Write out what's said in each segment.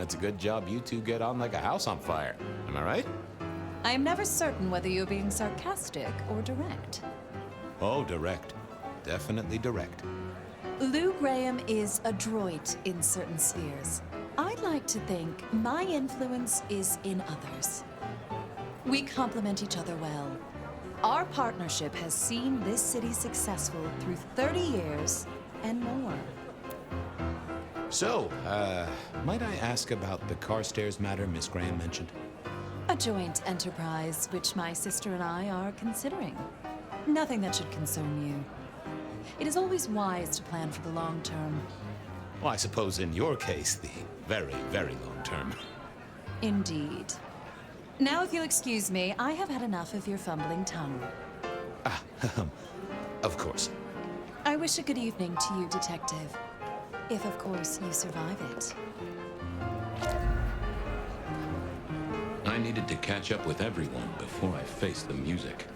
That's a good job you two get on like a house on fire. Am I right? I am never certain whether you're being sarcastic or direct. Oh, direct. Definitely direct. Lou Graham is adroit in certain spheres. I'd like to think my influence is in others. We complement each other well. Our partnership has seen this city successful through 30 years and more. So, might I ask about the Carstairs matter Miss Graham mentioned? A joint enterprise which my sister and I are considering. Nothing that should concern you. It is always wise to plan for the long term. Well, I suppose in your case, the very, very long term. Indeed. Now, if you'll excuse me, I have had enough of your fumbling tongue. Ah, of course. I wish a good evening to you, Detective. If, of course, you survive it. I needed to catch up with everyone before I faced the music.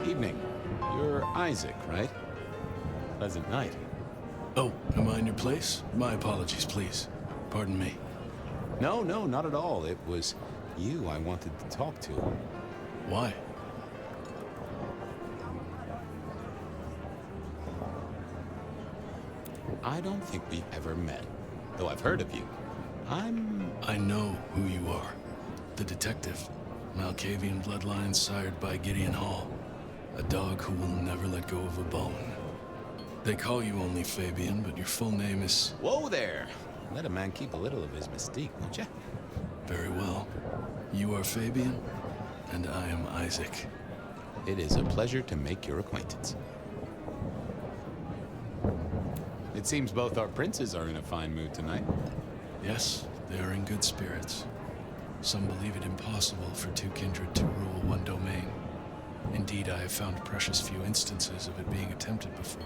Evening. You're Isaac, right? Pleasant night. Oh, am I in your place? My apologies, please. Pardon me. No, not at all. It was you I wanted to talk to. Why? I don't think we've ever met, though I've heard of you. I know who you are. The detective. Masquerade Bloodlines sired by Gideon Hall. A dog who will never let go of a bone. They call you only Fabian, but your full name is... Whoa there! Let a man keep a little of his mystique, won't you? Very well. You are Fabian, and I am Isaac. It is a pleasure to make your acquaintance. It seems both our princes are in a fine mood tonight. Yes, they are in good spirits. Some believe it impossible for two kindred to rule one domain. Indeed, I have found precious few instances of it being attempted before.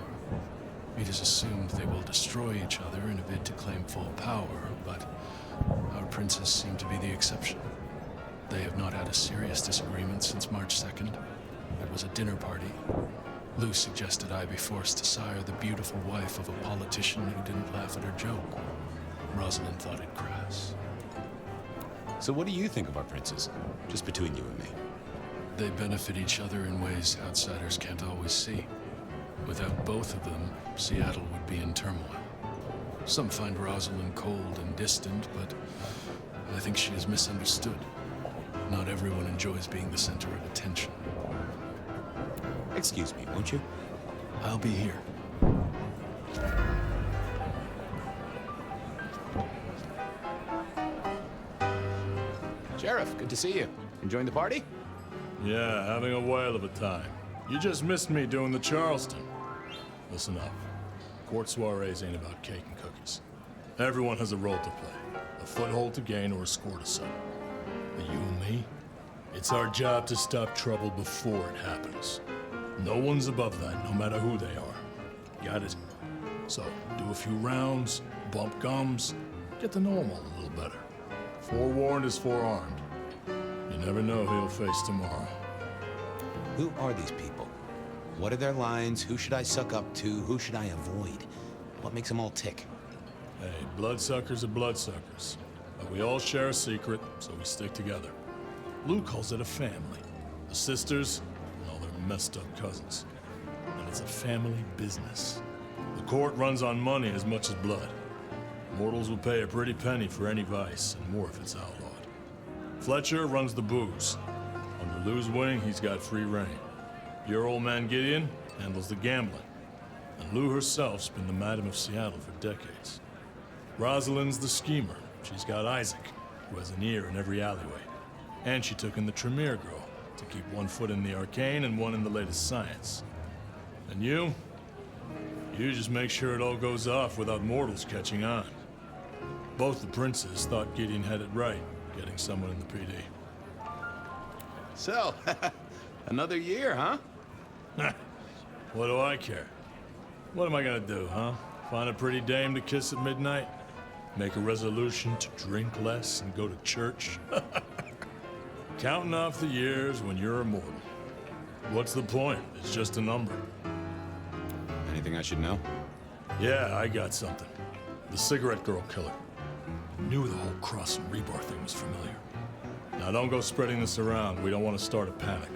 It is assumed they will destroy each other in a bid to claim full power, but our princes seem to be the exception. They have not had a serious disagreement since March 2nd. It was a dinner party. Lou suggested I be forced to sire the beautiful wife of a politician who didn't laugh at her joke. Rosalind thought it crass. So what do you think of our princes? Just between you and me. They benefit each other in ways outsiders can't always see. Without both of them, Seattle would be in turmoil. Some find Rosalind cold and distant, but I think she is misunderstood. Not everyone enjoys being the center of attention. Excuse me, won't you? I'll be here. Sheriff, good to see you. Enjoying the party? Yeah, having a whale of a time. You just missed me doing the Charleston. Listen up. Court soirees ain't about cake and cookies. Everyone has a role to play. A foothold to gain or a score to settle. But you and me? It's our job to stop trouble before it happens. No one's above that, no matter who they are. Got it? So, do a few rounds, bump gums, get to know them all a little better. Forewarned is forearmed. You never know who you'll face tomorrow. Who are these people? What are their lines? Who should I suck up to? Who should I avoid? What makes them all tick? Hey, bloodsuckers are bloodsuckers. But we all share a secret, so we stick together. Lou calls it a family. The sisters, and all their messed up cousins. And it's a family business. The court runs on money as much as blood. Mortals will pay a pretty penny for any vice, and more if it's outlawed. Fletcher runs the booze. Under Lou's wing, he's got free reign. Your old man Gideon handles the gambling. And Lou herself's been the Madam of Seattle for decades. Rosalind's the schemer. She's got Isaac, who has an ear in every alleyway. And she took in the Tremere girl to keep one foot in the arcane and one in the latest science. And you just make sure it all goes off without mortals catching on. Both the princes thought Gideon had it right, getting someone in the PD. So, another year, huh? What do I care? What am I gonna do, huh? Find a pretty dame to kiss at midnight? Make a resolution to drink less and go to church? Counting off the years when you're immortal. What's the point? It's just a number. Anything I should know? Yeah, I got something. The cigarette girl killer. Knew the whole Cross and Rebar thing was familiar. Now don't go spreading this around. We don't want to start a panic.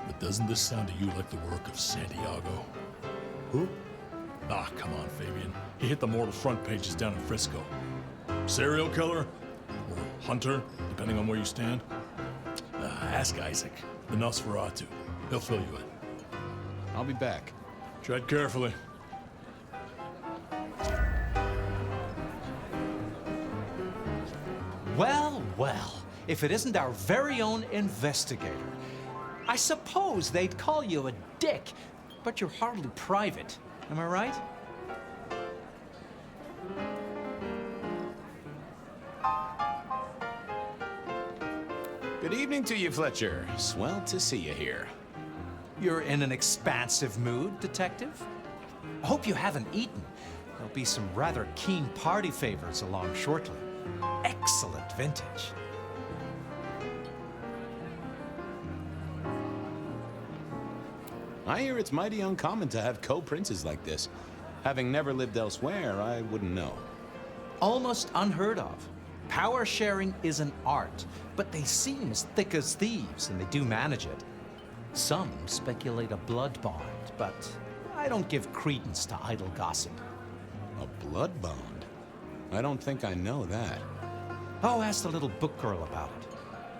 But doesn't this sound to you like the work of Santiago? Who? Ah, come on, Fabian. He hit the mortal front pages down in Frisco. Serial killer? Or hunter, depending on where you stand? Ask Isaac, the Nosferatu. He'll fill you in. I'll be back. Tread carefully. Well, well, if it isn't our very own investigator. I suppose they'd call you a dick, but you're hardly private. Am I right? Good evening to you, Fletcher. Swell to see you here. You're in an expansive mood, Detective? I hope you haven't eaten. There'll be some rather keen party favors along shortly. Excellent vintage. I hear it's mighty uncommon to have co-princes like this. Having never lived elsewhere, I wouldn't know. Almost unheard of. Power sharing is an art, but they seem as thick as thieves, and they do manage it. Some speculate a blood bond, but I don't give credence to idle gossip. A blood bond? I don't think I know that. Oh, ask the little book girl about it.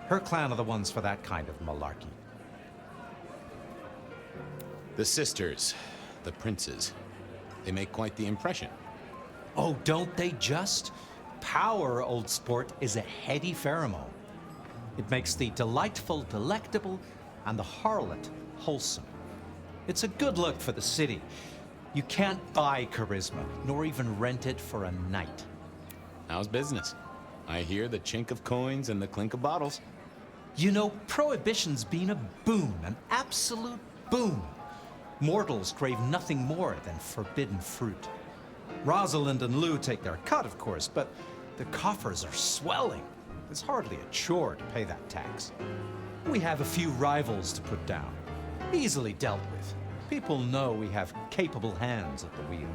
Her clan are the ones for that kind of malarkey. The sisters, the princes, they make quite the impression. Oh, don't they just? Power, old sport, is a heady pheromone. It makes the delightful delectable and the harlot wholesome. It's a good look for the city. You can't buy charisma, nor even rent it for a night. How's business? I hear the chink of coins and the clink of bottles. You know, Prohibition's been a boon, an absolute boon. Mortals crave nothing more than forbidden fruit. Rosalind and Lou take their cut, of course, but the coffers are swelling. It's hardly a chore to pay that tax. We have a few rivals to put down. Easily dealt with. People know we have capable hands at the wheel.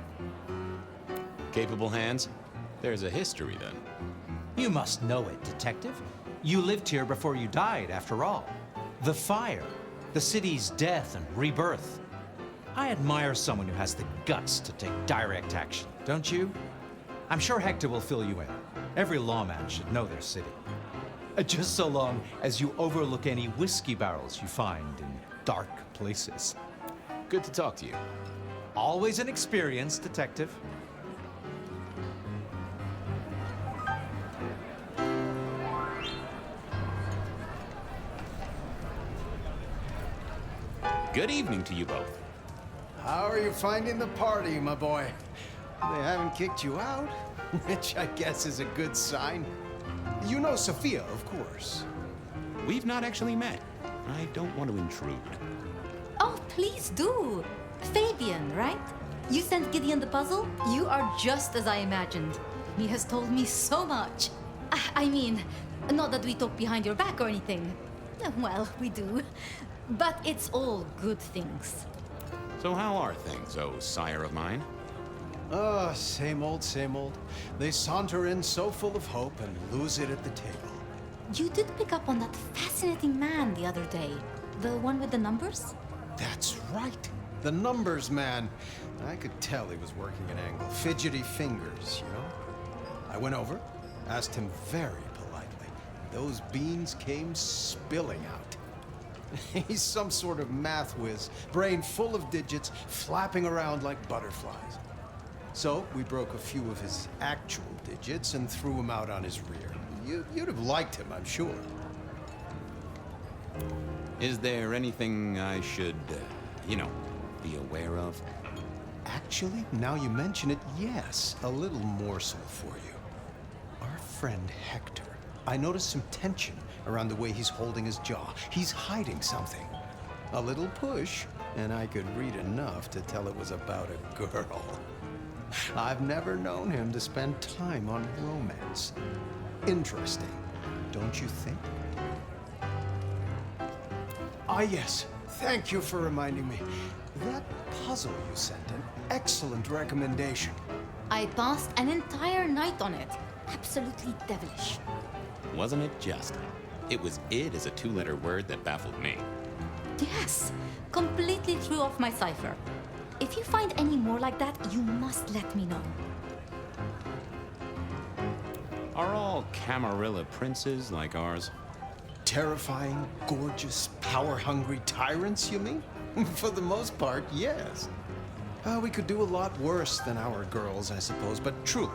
Capable hands? There's a history, then. You must know it, Detective. You lived here before you died, after all. The fire, the city's death and rebirth. I admire someone who has the guts to take direct action, don't you? I'm sure Hector will fill you in. Every lawman should know their city. Just so long as you overlook any whiskey barrels you find in dark places. Good to talk to you. Always an experience, Detective. Good evening to you both. How are you finding the party, my boy? They haven't kicked you out, which I guess is a good sign. You know Sophia, of course. We've not actually met. I don't want to intrude. Oh, please do. Fabian, right? You sent Gideon the puzzle? You are just as I imagined. He has told me so much. I mean, not that we talk behind your back or anything. Well, we do. But it's all good things. So how are things, oh sire of mine? Oh, same old, same old. They saunter in so full of hope and lose it at the table. You did pick up on that fascinating man the other day. The one with the numbers? That's right. The numbers man. I could tell he was working an angle. Fidgety fingers, you know? I went over, asked him very politely. Those beans came spilling out. He's some sort of math whiz, brain full of digits, flapping around like butterflies. So we broke a few of his actual digits and threw him out on his rear. You'd have liked him, I'm sure. Is there anything I should, be aware of? Actually, now you mention it, yes, a little morsel for you. Our friend Hector. I noticed some tension around the way he's holding his jaw. He's hiding something. A little push, and I could read enough to tell it was about a girl. I've never known him to spend time on romance. Interesting, don't you think? Ah, yes. Thank you for reminding me. That puzzle you sent, an excellent recommendation. I passed an entire night on it. Absolutely devilish. Wasn't it just? It was id as a two-letter word that baffled me. Yes, completely threw off my cipher. If you find any more like that, you must let me know. Are all Camarilla princes like ours? Terrifying, gorgeous, power-hungry tyrants, you mean? For the most part, yes. We could do a lot worse than our girls, I suppose, but truly,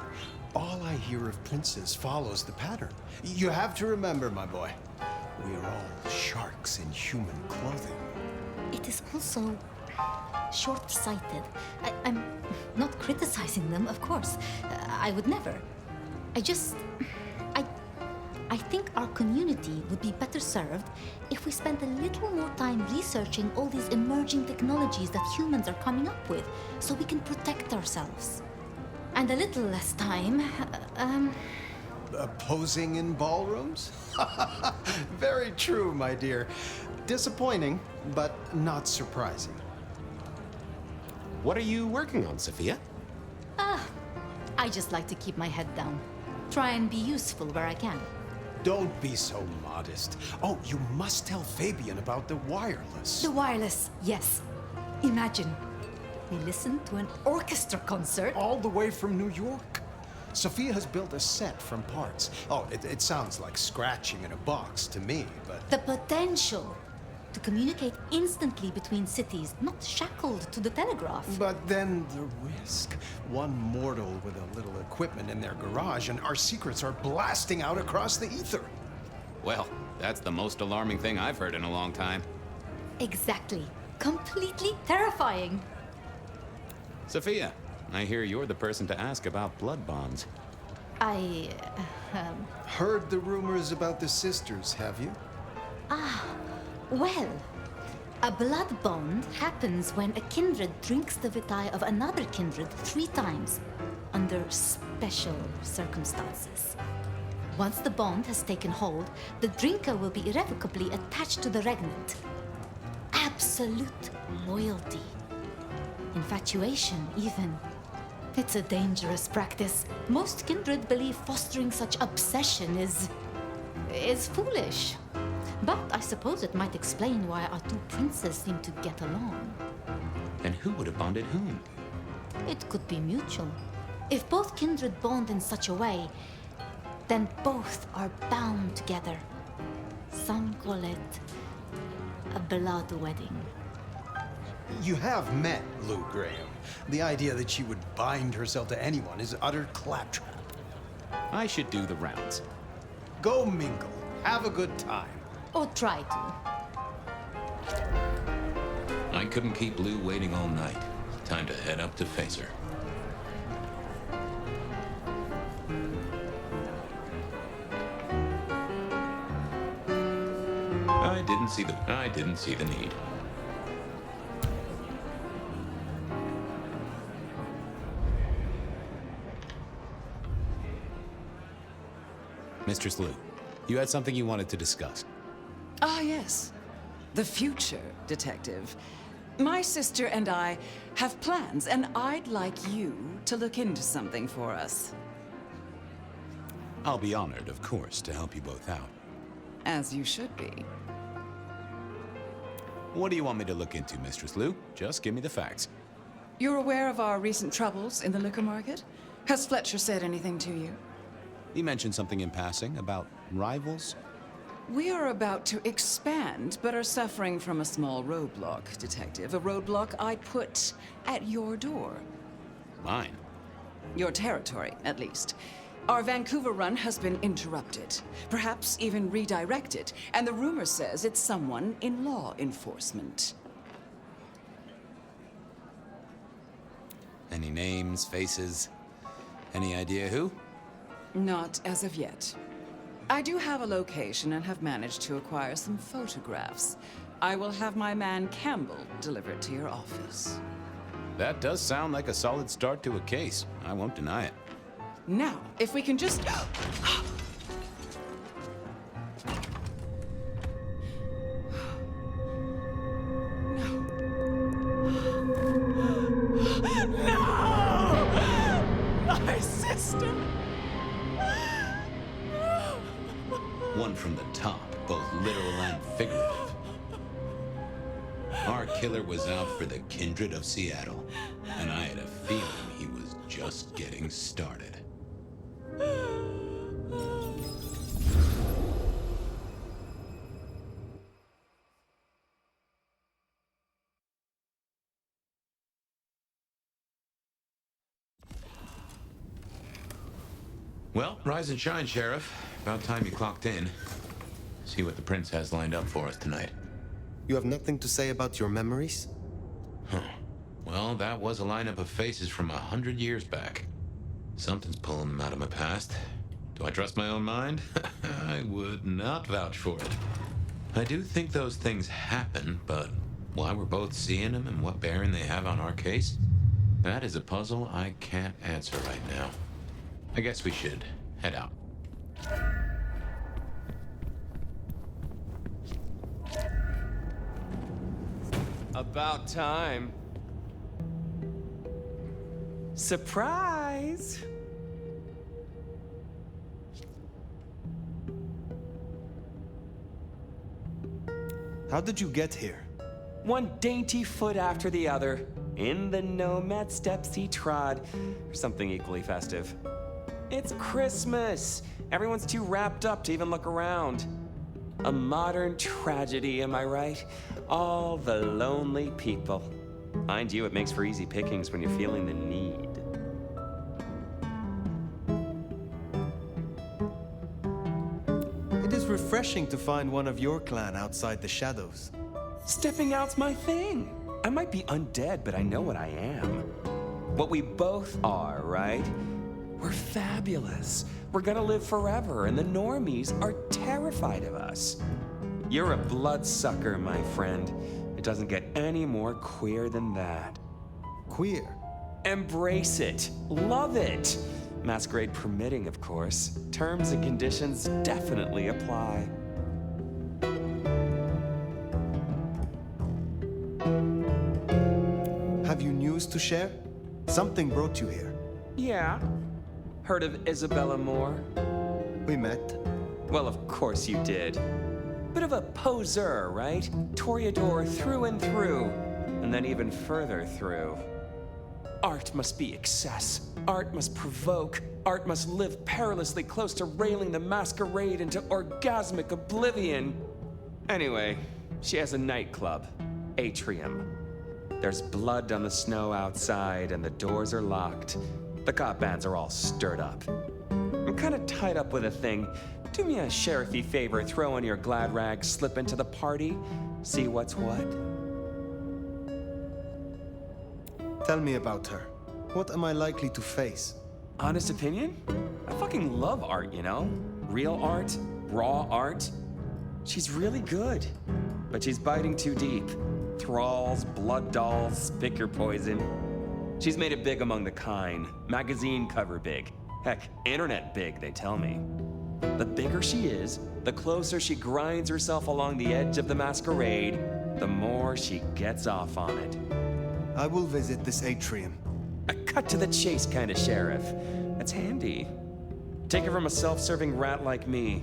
all I hear of princes follows the pattern. You have to remember, my boy, we are all sharks in human clothing. It is also short-sighted. I'm not criticizing them, of course. I would never. I think our community would be better served if we spent a little more time researching all these emerging technologies that humans are coming up with, so we can protect ourselves. And a little less time, Posing in ballrooms? Very true, my dear. Disappointing, but not surprising. What are you working on, Sophia? I just like to keep my head down. Try and be useful where I can. Don't be so modest. Oh, you must tell Fabian about the wireless. The wireless, yes. Imagine, we listened to an orchestra concert. All the way from New York. Sophia has built a set from parts. Oh, it sounds like scratching in a box to me, but... The potential to communicate instantly between cities, not shackled to the telegraph. But then the risk. One mortal with a little equipment in their garage, and our secrets are blasting out across the ether. Well, that's the most alarming thing I've heard in a long time. Exactly. Completely terrifying. Sophia, I hear you're the person to ask about blood bonds. I... Heard the rumors about the sisters, have you? Well, a blood bond happens when a kindred drinks the vitae of another kindred 3 times, under special circumstances. Once the bond has taken hold, the drinker will be irrevocably attached to the regnant. Absolute loyalty. Infatuation, even. It's a dangerous practice. Most kindred believe fostering such obsession is foolish. But I suppose it might explain why our 2 princes seem to get along. And who would have bonded whom? It could be mutual. If both kindred bond in such a way, then both are bound together. Some call it a blood wedding. You have met Lou Graham. The idea that she would bind herself to anyone is utter claptrap. I should do the rounds. Go mingle. Have a good time. Or try to. I couldn't keep Lou waiting all night. Time to head up to face her. I didn't see the need. Mistress Lou, you had something you wanted to discuss. Ah, yes. The future, Detective. My sister and I have plans, and I'd like you to look into something for us. I'll be honored, of course, to help you both out. As you should be. What do you want me to look into, Mistress Lou? Just give me the facts. You're aware of our recent troubles in the liquor market? Has Fletcher said anything to you? He mentioned something in passing about rivals. We are about to expand, but are suffering from a small roadblock, Detective. A roadblock I put at your door. Mine. Your territory, at least. Our Vancouver run has been interrupted, perhaps even redirected, and the rumor says it's someone in law enforcement. Any names, faces? Any idea who? Not as of yet. I do have a location and have managed to acquire some photographs. I will have my man Campbell deliver it to your office. That does sound like a solid start to a case. I won't deny it. Now, if we can just... No! One from the top, both literal and figurative. Our killer was out for the kindred of Seattle, and I had a feeling he was just getting started. Well, rise and shine, Sheriff. About time you clocked in. See what the prince has lined up for us tonight. You have nothing to say about your memories? Huh. Well, that was a lineup of faces from 100 years back. Something's pulling them out of my past. Do I trust my own mind? I would not vouch for it. I do think those things happen, but why we're both seeing them and what bearing they have on our case, that is a puzzle I can't answer right now. I guess we should head out. About time. Surprise! How did you get here? One dainty foot after the other, in the nomad steps he trod, or something equally festive. It's Christmas! Everyone's too wrapped up to even look around. A modern tragedy, am I right? All the lonely people. Mind you, it makes for easy pickings when you're feeling the need. It is refreshing to find one of your clan outside the shadows. Stepping out's my thing. I might be undead, but I know what I am. What we both are, right? We're fabulous. We're gonna live forever, and the normies are terrified of us. You're a bloodsucker, my friend. It doesn't get any more queer than that. Queer? Embrace it. Love it. Masquerade permitting, of course. Terms and conditions definitely apply. Have you news to share? Something brought you here. Yeah. Heard of Isabella Moore? We met. Well, of course you did. Bit of a poseur, right? Toreador through and through, and then even further through. Art must be excess. Art must provoke. Art must live perilously close to railing the masquerade into orgasmic oblivion. Anyway, she has a nightclub, Atrium. There's blood on the snow outside, and the doors are locked. The cop bands are all stirred up. I'm kind of tied up with a thing. Do me a sheriffy favor, throw on your glad rags, slip into the party, see what's what. Tell me about her. What am I likely to face? Honest opinion? I fucking love art, you know? Real art, raw art. She's really good, but she's biting too deep. Thralls, blood dolls, pick your poison. She's made it big among the kind. Magazine cover big. Heck, internet big, they tell me. The bigger she is, the closer she grinds herself along the edge of the masquerade, the more she gets off on it. I will visit this atrium. A cut-to-the-chase kind of sheriff. That's handy. Take it from a self-serving rat like me.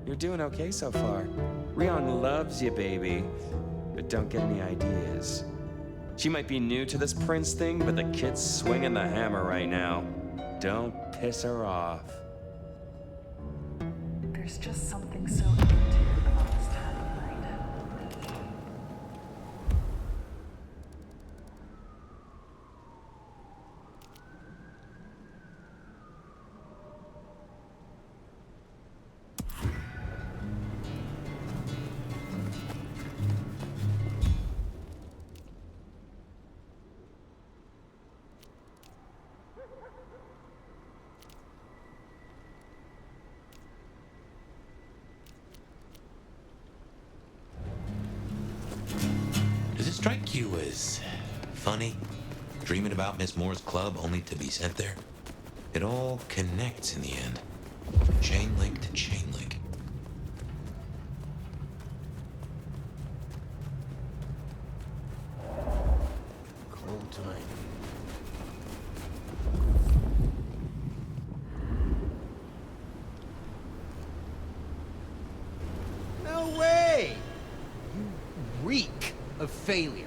You're doing okay so far. Rion loves you, baby. But don't get any ideas. She might be new to this prince thing, but the kid's swinging the hammer right now. Don't piss her off. There's just something so intimate about this time of night. Does it strike you as funny? Dreaming about Miss Moore's club only to be sent there? It all connects in the end. Chain link to chain link. Cold tonight. of failure.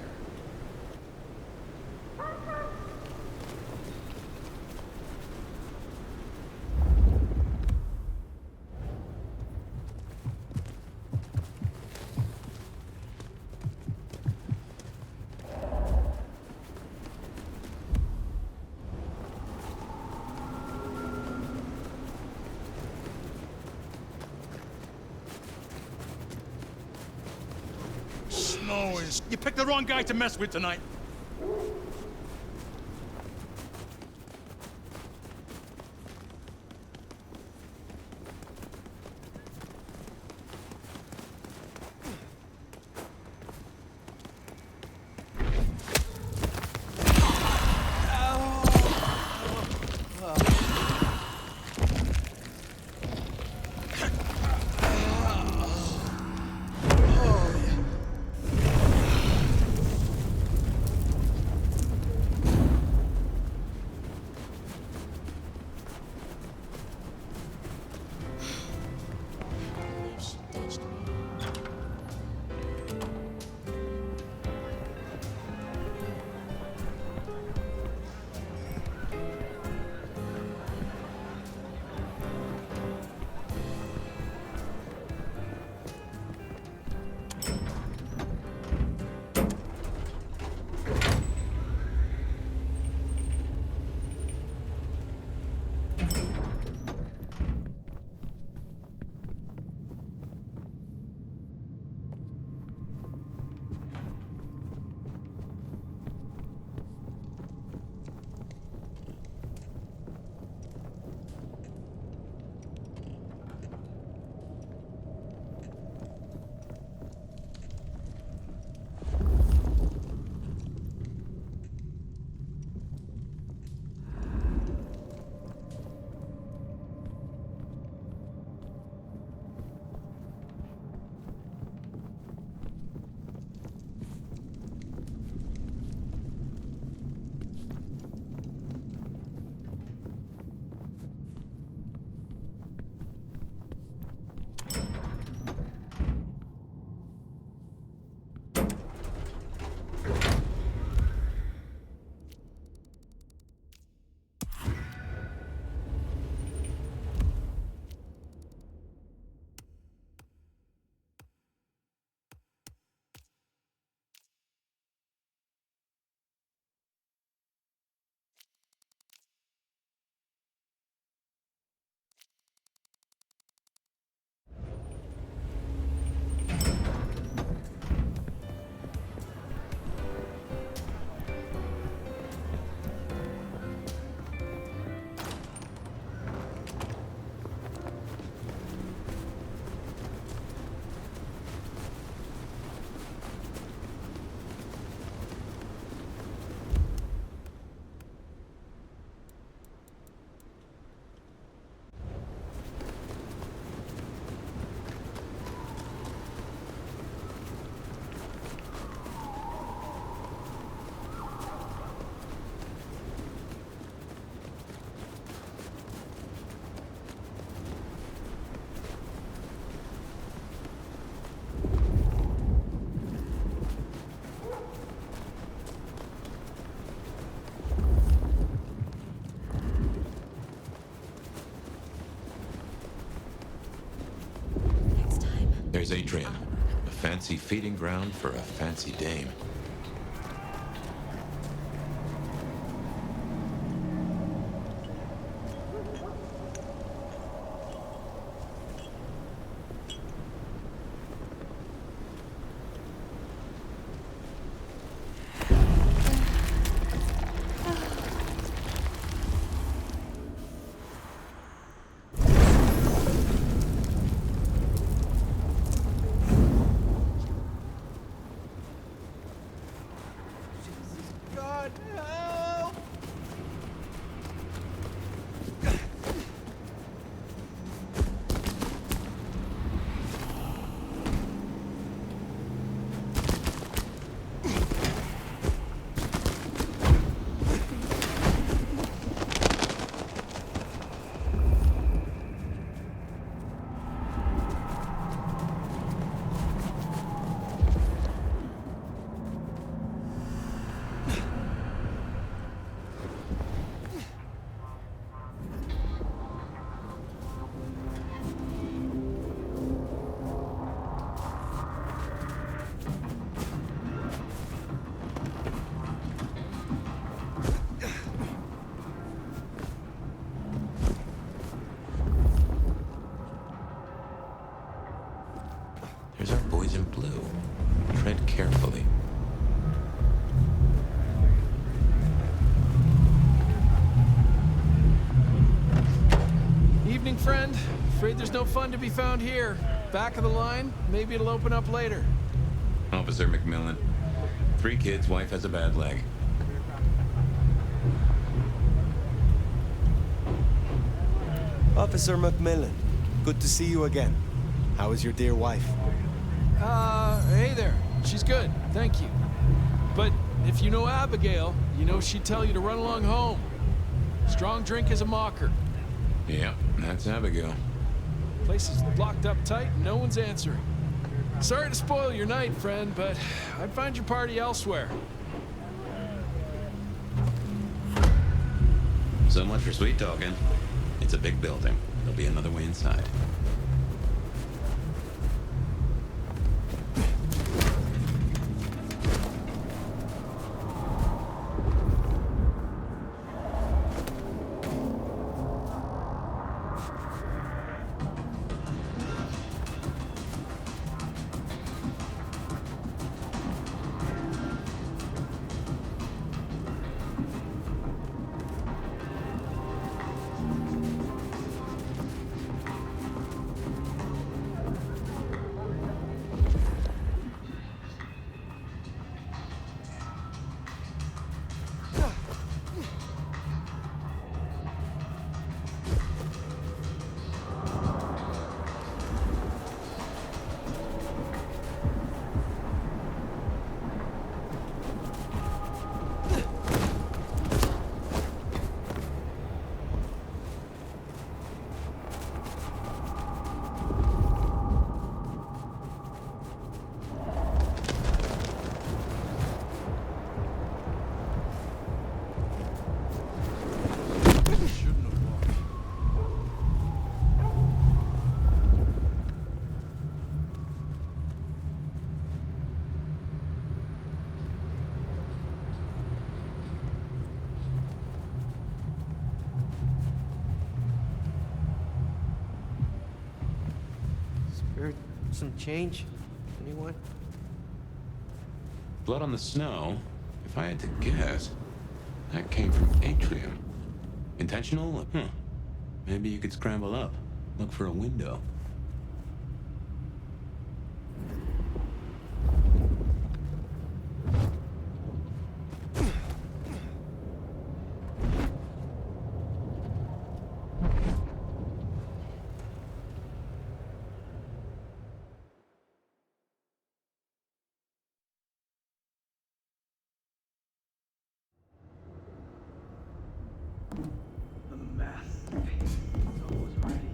Snowing. You picked the wrong guy to mess with tonight. There's Atrium, a fancy feeding ground for a fancy dame. carefully. Evening, friend. Afraid there's no fun to be found here. Back of the line, maybe it'll open up later. Officer McMillan. 3 kids, wife has a bad leg. Officer McMillan, good to see you again. How is your dear wife? Hey there. She's good, thank you. But if you know Abigail, you know she'd tell you to run along home. Strong drink is a mocker. Yeah, that's Abigail. Place is locked up tight and no one's answering. Sorry to spoil your night, friend, but I'd find your party elsewhere. So much for sweet talking. It's a big building. There'll be another way inside. Spirit, some change? Anyone? Blood on the snow? If I had to guess, that came from Atrium. Intentional? Maybe you could scramble up, look for a window. The masterpiece is always ready.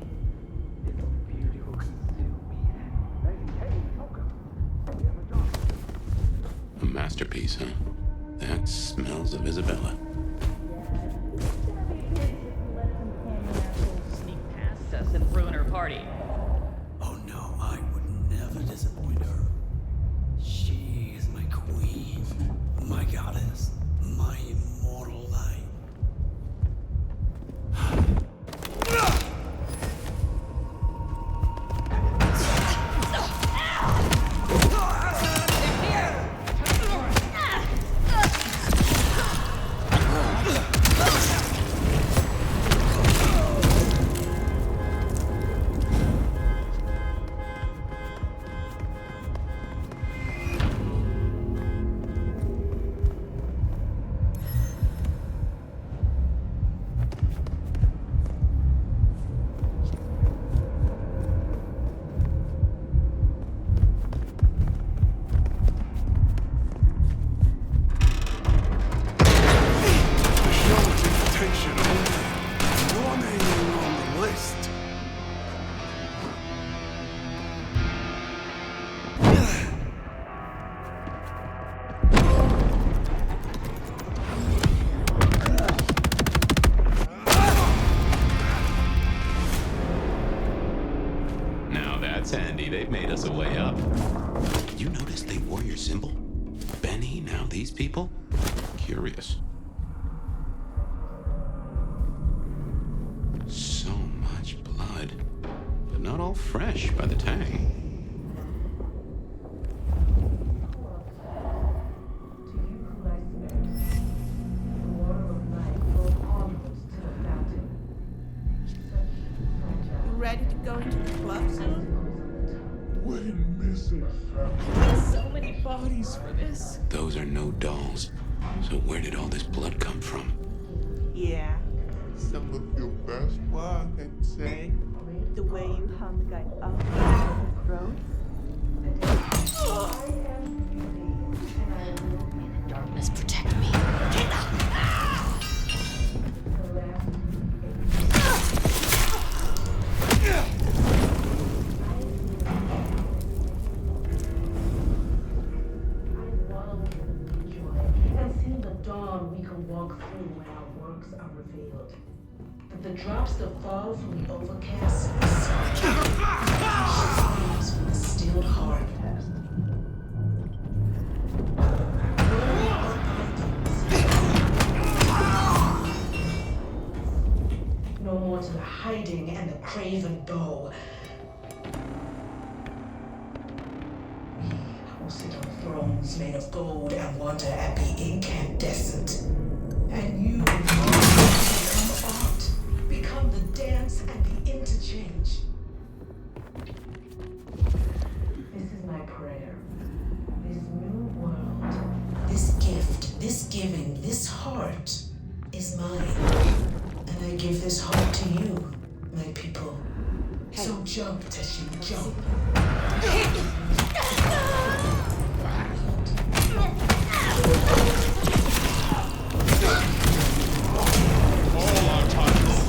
It's the beauty who consume me. Hey, Toka. A masterpiece, huh? That smells of Isabella. Sneak past us and ruin her party. Oh no, I would never disappoint her. She is my queen, my goddess, my immortal light. Sandy, they've made us a way up. You notice they wore your symbol? Benny, now these people? Curious. So much blood, but not all fresh by the tang. for this. Those are no dolls. So where did all this blood come from? Yeah. Some of your best work, I'd say. The way you hung the guy up in the throat. Darkness, protect me. And see the dawn we can walk through when our works are revealed. But the drops that fall from the overcast screams from the stilled heart. No more to the hiding and the craven bow. We will sit on thrones made of gold and wonder at the incandescent. And you become art, become the dance and the interchange. This is my prayer. This new world, this gift, this giving, this heart is mine. And I give this heart to you, my people. So jump, Teshin, jump. All our titles.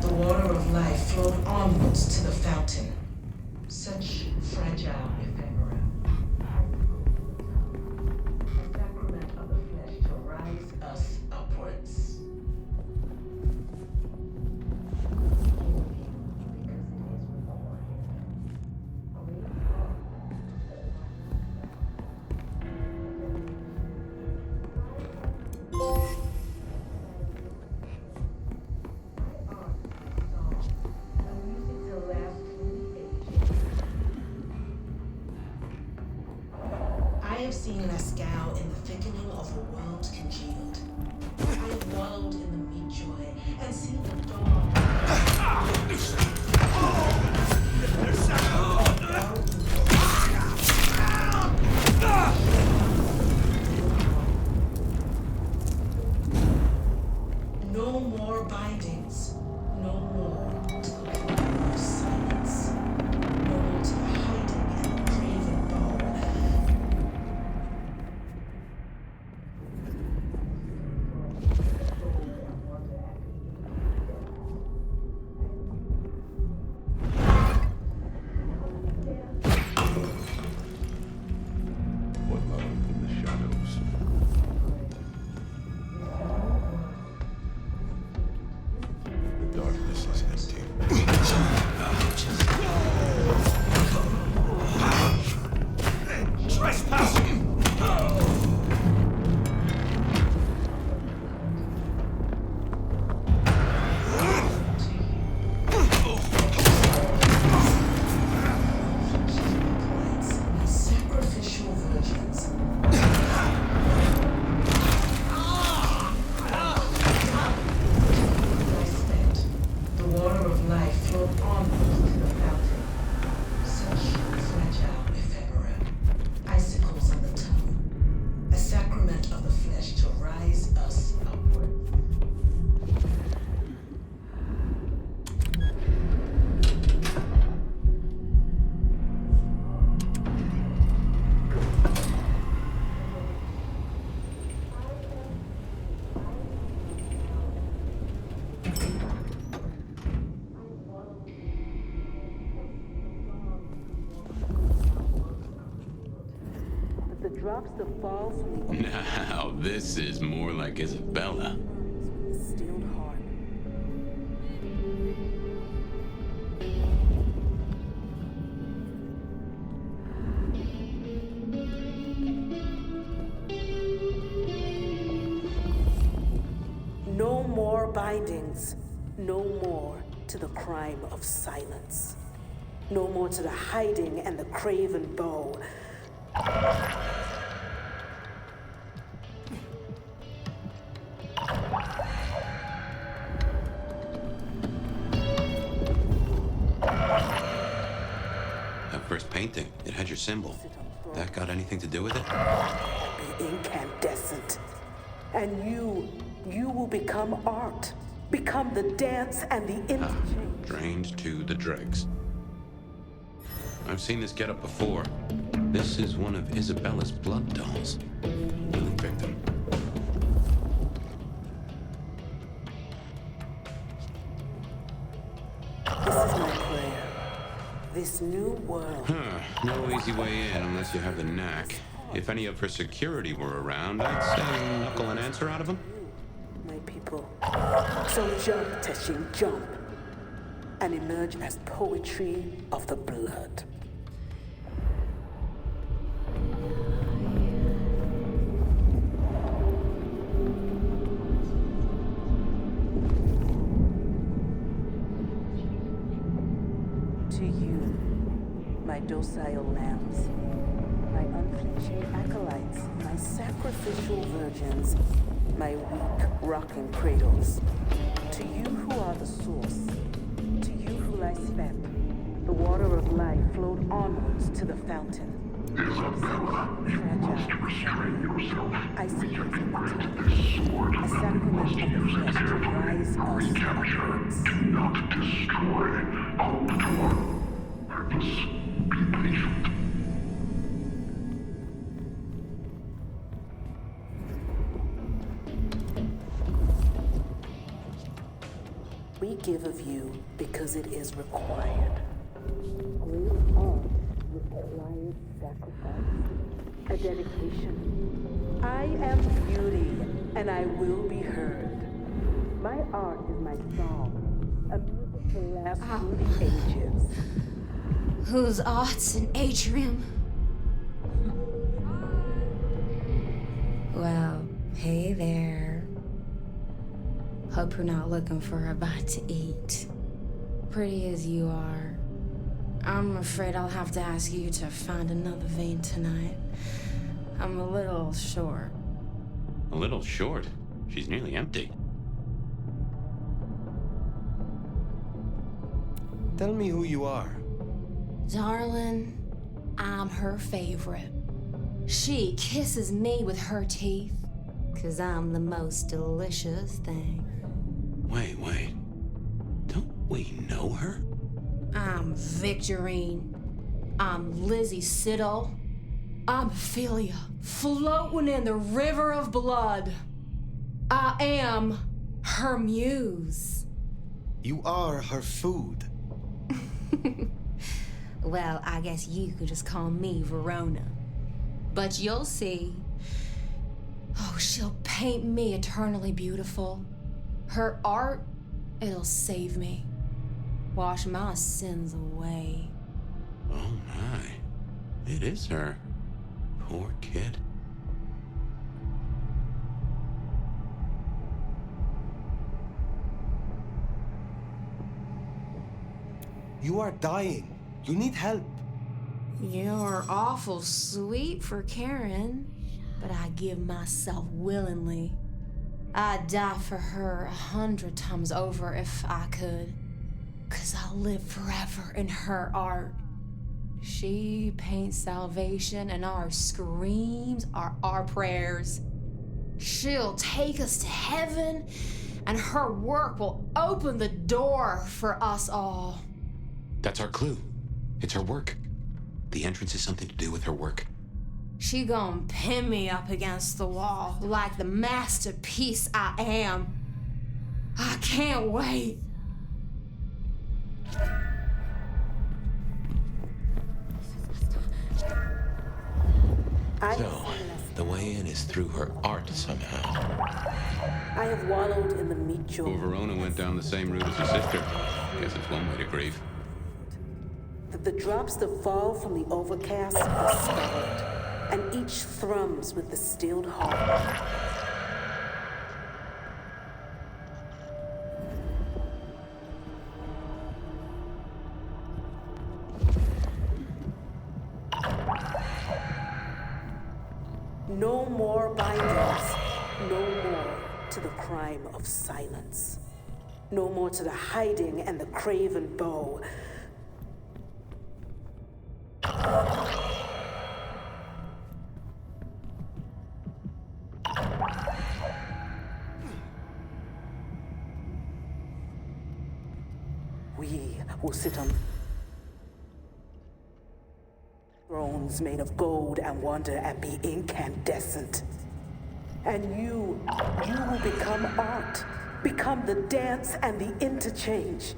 The water of life flowed onwards to the fountain. Such fragile ephemera. A sacrament of the flesh to rise us upwards. I have seen Masquerade in the thickening of a world congealed. I have wallowed in the meat joy and seen the dawn. No more bindings. No more to the point of silence. No more to the hiding and the craven bow. What love in the shadows. The darkness is empty. Trespassing! Sacrificial virgins. I spent. The water of life flowed onwards to the fountain. Such fragile ephemera. Icicles on the tongue. A sacrament of the flesh to rise us upwards. The drops that fall from the Now, this is more like Isabella. stilled heart. No more bindings. No more to the crime of silence. No more to the hiding and the craven bow. painting. It had your symbol. That got anything to do with it? Be incandescent. And you will become art. Become the dance and the interchange. Drained to the dregs. I've seen this getup before. This is one of Isabella's blood dolls. Willing victim. This is my prayer. This new world. No easy way in unless you have the knack. If any of her security were around, I'd say knuckle an answer out of them. My people. So jump, Teshin, jump. And emerge as poetry of the blood. To you, my docile lambs, my unflinching acolytes, my sacrificial virgins, my weak rocking cradles. To you who are the source, to you who lie spent, the water of life flowed onwards to the fountain. Icicles in the tongue, a sacrament of the flesh to rise us upwards. Do not destroy our blood. Let us be patient. We give of you because it is required. Great art requires sacrifice, a dedication. I am beauty, and I will be heard. My art is my song, a music to last through the ages. Whose art's an atrium? Well, hey there. Hope you're not looking for a bite to eat. Pretty as you are, I'm afraid I'll have to ask you to find another vein tonight. I'm a little short. A little short? She's nearly empty. Tell me who you are. Darling, I'm her favorite. She kisses me with her teeth, 'cause I'm the most delicious thing. Wait. Don't we know her? I'm Victorine. I'm Lizzie Siddle. I'm Ophelia, floating in the river of blood. I am her muse. You are her food. Well, I guess you could just call me Verona. But you'll see. Oh, she'll paint me eternally beautiful. Her art, it'll save me. Wash my sins away. Oh my. It is her. Poor kid. You are dying. You need help. You're awful sweet for Karen, but I give myself willingly. I'd die for her 100 times over if I could, 'cause I'll live forever in her art. She paints salvation, and our screams are our prayers. She'll take us to heaven, and her work will open the door for us all. That's our clue. It's her work. The entrance is something to do with her work. She gon' pin me up against the wall like the masterpiece I am. I can't wait. So, the way in is through her art somehow. I have wallowed in the meat jaw. Well, Verona went down the same route as her sister. Guess it's one way to grieve. The drops that fall from the overcast are scarlet, and each thrums with the stilled heart. No more bindings, no more to the crime of silence. No more to the hiding and the craven bow. We will sit on thrones made of gold and wonder and be incandescent. And you will become art, become the dance and the interchange.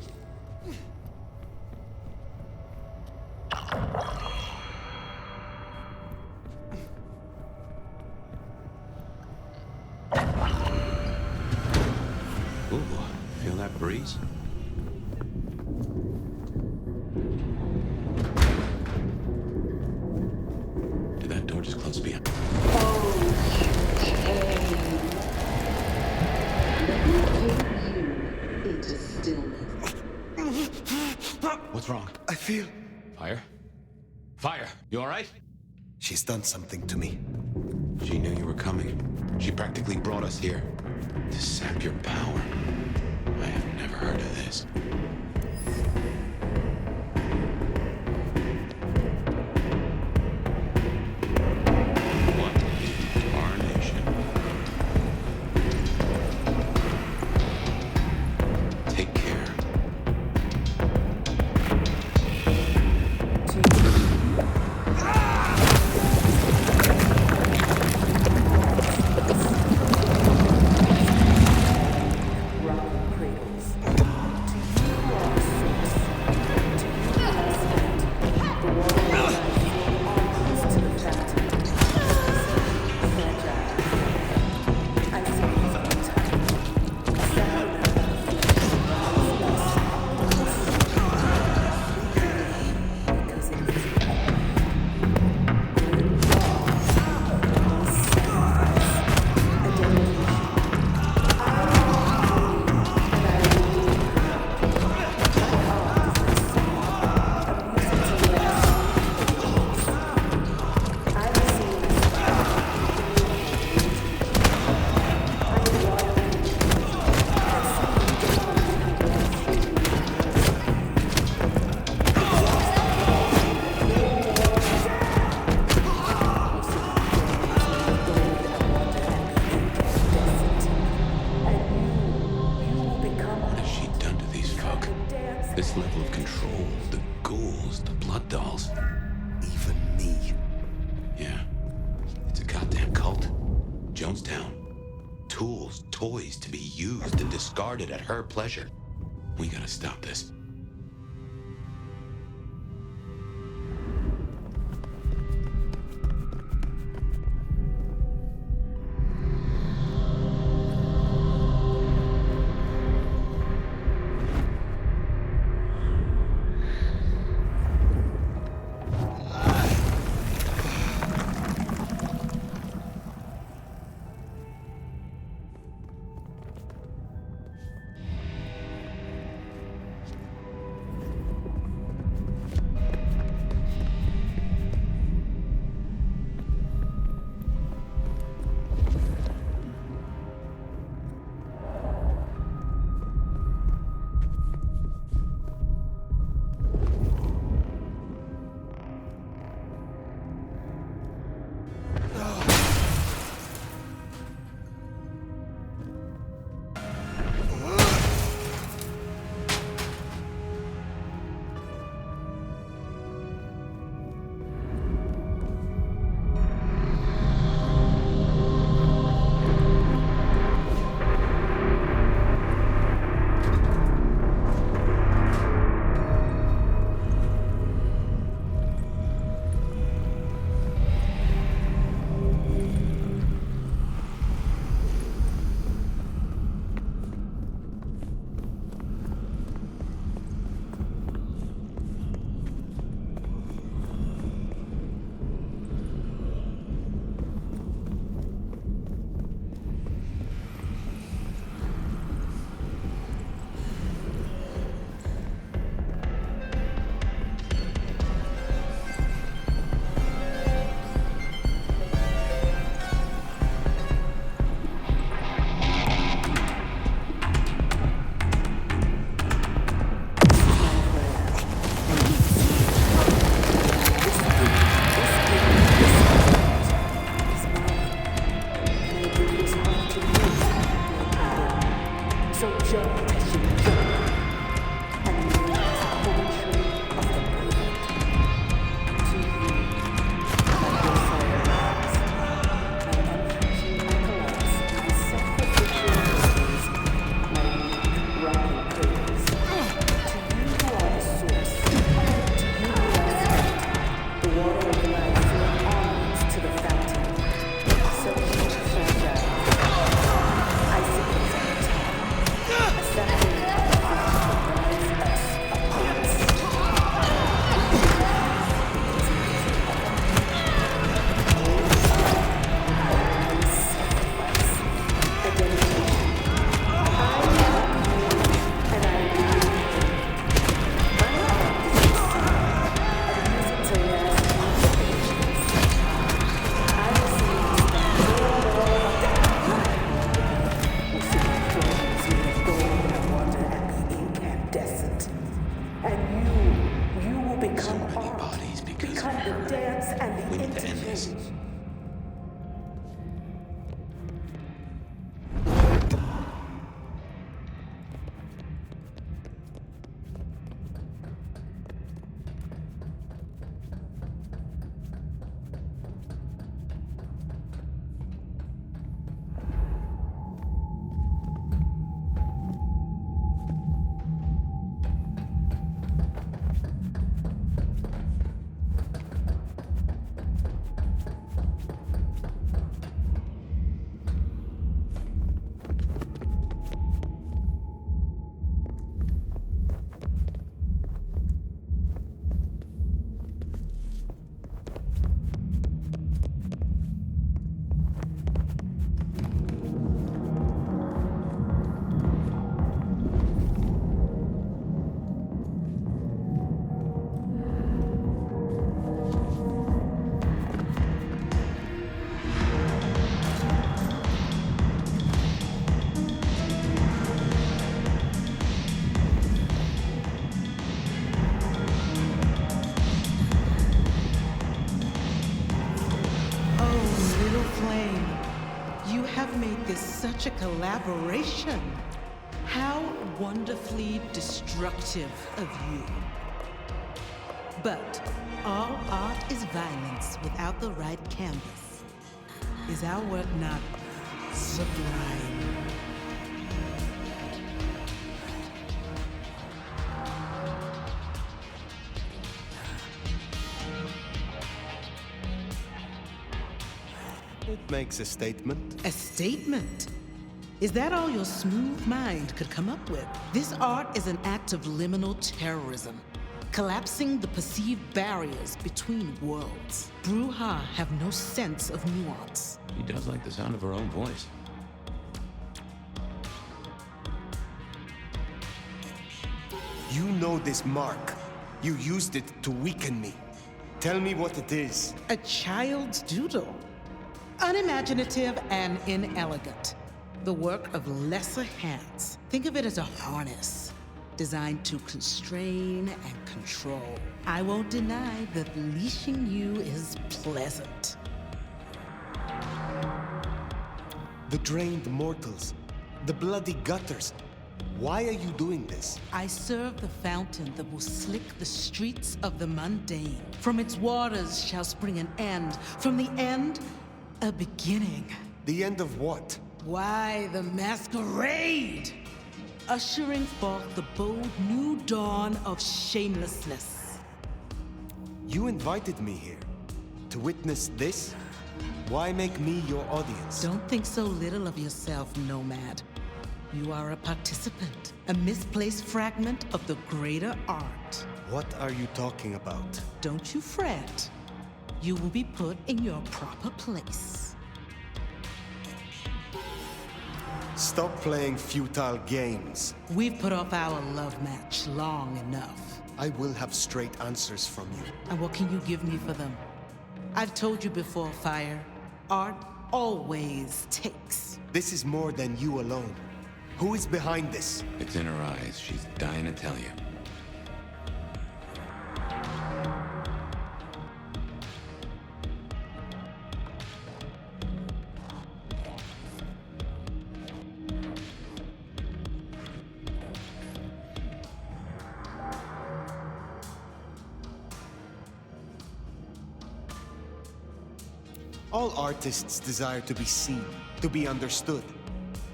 Ooh, feel that breeze? Did that door just close behind? Into stillness. What's wrong? I feel Fire? Fire! You alright? she's done something to me. She knew you were coming. She practically brought us here to sap your power. I have never heard of this. What in tarnation? Take care. Rocking cradles. To you are source. To you I stand. The warrior arms to the captain. Fragile. I see his own time. A sound of because it is What has she done to these folk? This level of control, the ghouls, the blood dolls. Even me. Yeah. It's a goddamn cult. Jonestown. Tools, toys to be used and discarded at her pleasure. We gotta stop this. So jump, Tessie, jump. And realize poetry of the bird. To you, my docile lambs, my unflinching acolytes, my sacrificial victims, my weak, rocking cradles. To you who are the source, to you who I spent, the water of life flowing onwards to the fountain. Such fragile, icicles at the top, a sapling of which surrounds us upwards. Sacrifice, a dedication. I am you, and I will. My art is the song, a music to last generations. I will sing you stand no more will sing you thrones made of gold and wonder and the incandescent. And you will become art, become the dance and the interchange. Oh, little flame, you have made this such a collaboration. How wonderfully destructive of you. But all art is violence without the right canvas. Is our work not sublime? It makes a statement. A statement? Is that all your smooth mind could come up with? This art is an act of liminal terrorism, collapsing the perceived barriers between worlds. Bruja have no sense of nuance. She does like the sound of her own voice. You know this mark. You used it to weaken me. Tell me what it is. A child's doodle. Unimaginative and inelegant. The work of lesser hands. Think of it as a harness designed to constrain and control. I won't deny that leashing you is pleasant. The drained mortals. The bloody gutters. Why are you doing this? I serve the fountain that will slick the streets of the mundane. From its waters shall spring an end. From the end, a beginning. The end of what? Why, the masquerade! Ushering forth the bold new dawn of shamelessness. You invited me here to witness this? Why make me your audience? Don't think so little of yourself, Nomad. You are a participant, a misplaced fragment of the greater art. What are you talking about? Don't you fret. You will be put in your proper place. Stop playing futile games. We've put off our love match long enough. I will have straight answers from you. And what can you give me for them? I've told you before, Fire. Art always takes. This is more than you alone. Who is behind this? It's in her eyes. She's dying to tell you. All artists desire to be seen, to be understood.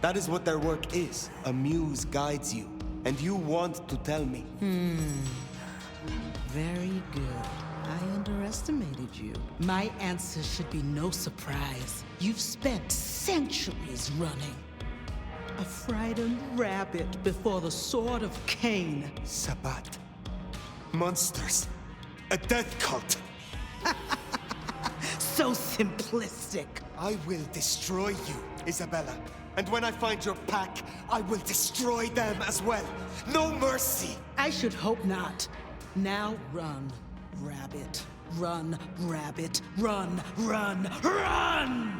That is what their work is. A muse guides you, and you want to tell me. Very good. I underestimated you. My answer should be no surprise. You've spent centuries running. A frightened rabbit before the sword of Cain. Sabbat. Monsters. A death cult. So simplistic. I will destroy you, Isabella. And when I find your pack, I will destroy them as well. No mercy! I should hope not. Now run, rabbit. Run, rabbit. Run, run, run!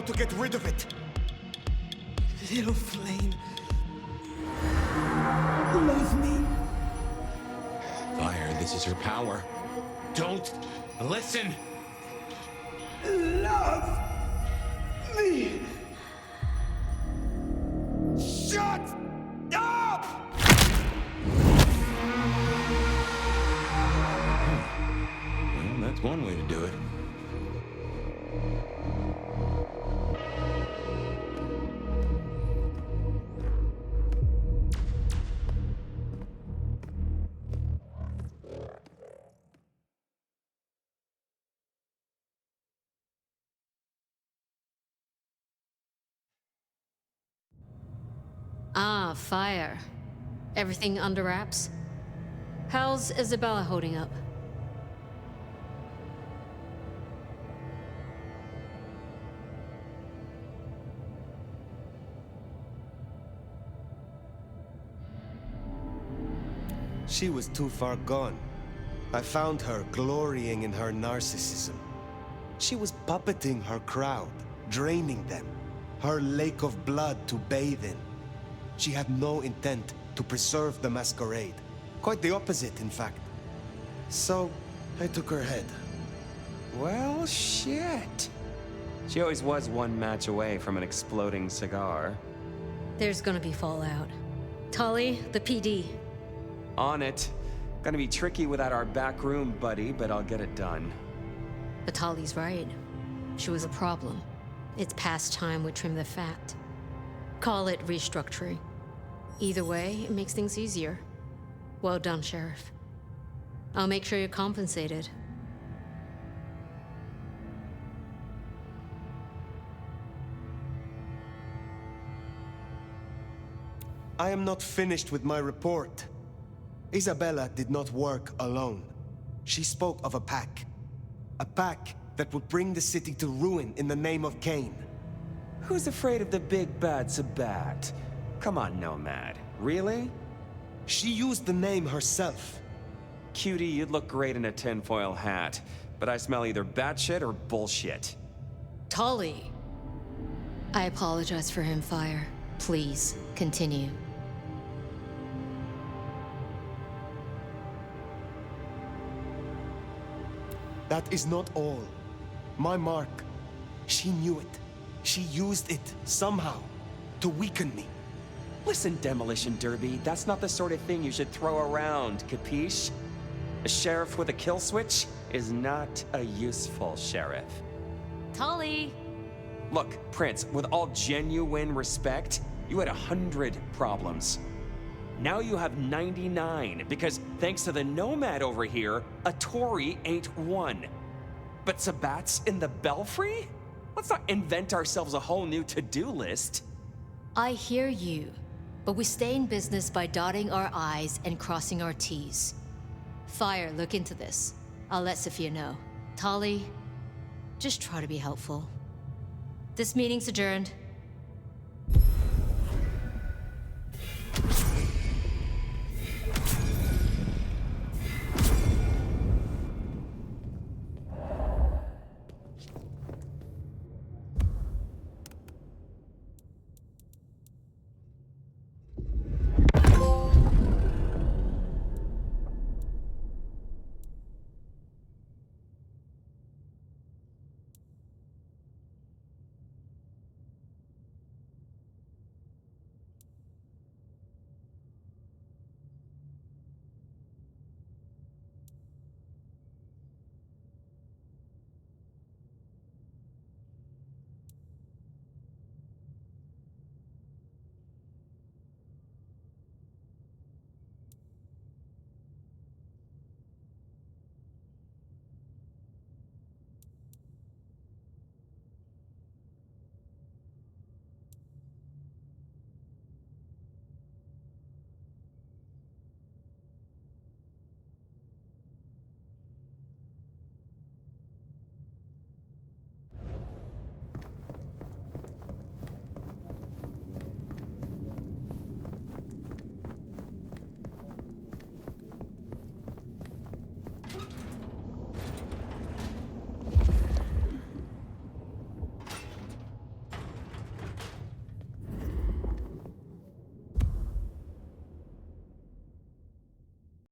To get rid of it. Little flame. Leave me. Fire, this is her power. Don't listen. Love me. Shut up! Well, that's one way to do it. Ah, fire. Everything under wraps? How's Isabella holding up? She was too far gone. I found her glorying in her narcissism. She was puppeting her crowd, draining them. Her lake of blood to bathe in. She had no intent to preserve the Masquerade. Quite the opposite, in fact. So, I took her head. Well, shit. She always was one match away from an exploding cigar. There's gonna be fallout. Tully, the PD. On it. Gonna be tricky without our back room buddy, but I'll get it done. But Tully's right. She was a problem. It's past time we trim the fat. Call it restructuring. Either way, it makes things easier. Well done, Sheriff. I'll make sure you're compensated. I am not finished with my report. Isabella did not work alone. She spoke of a pack. A pack that would bring the city to ruin in the name of Cain. Who's afraid of the big bad Sabat? Come on, Nomad. Really? She used the name herself. Cutie, you'd look great in a tinfoil hat, but I smell either batshit or bullshit. Tully! I apologize for him, Fire. Please, continue. That is not all. My mark. She knew it. She used it, somehow, to weaken me. Listen, Demolition Derby, that's not the sort of thing you should throw around, capiche? A sheriff with a kill switch is not a useful sheriff. Tully! Look, Prince, with all genuine respect, you had 100 problems. Now you have 99, because thanks to the Nomad over here, a Tory ain't one. But Sabat's in the Belfry? Let's not invent ourselves a whole new to-do list. I hear you, but we stay in business by dotting our I's and crossing our T's. Fire, look into this. I'll let Sophia know. Tully, just try to be helpful. This meeting's adjourned.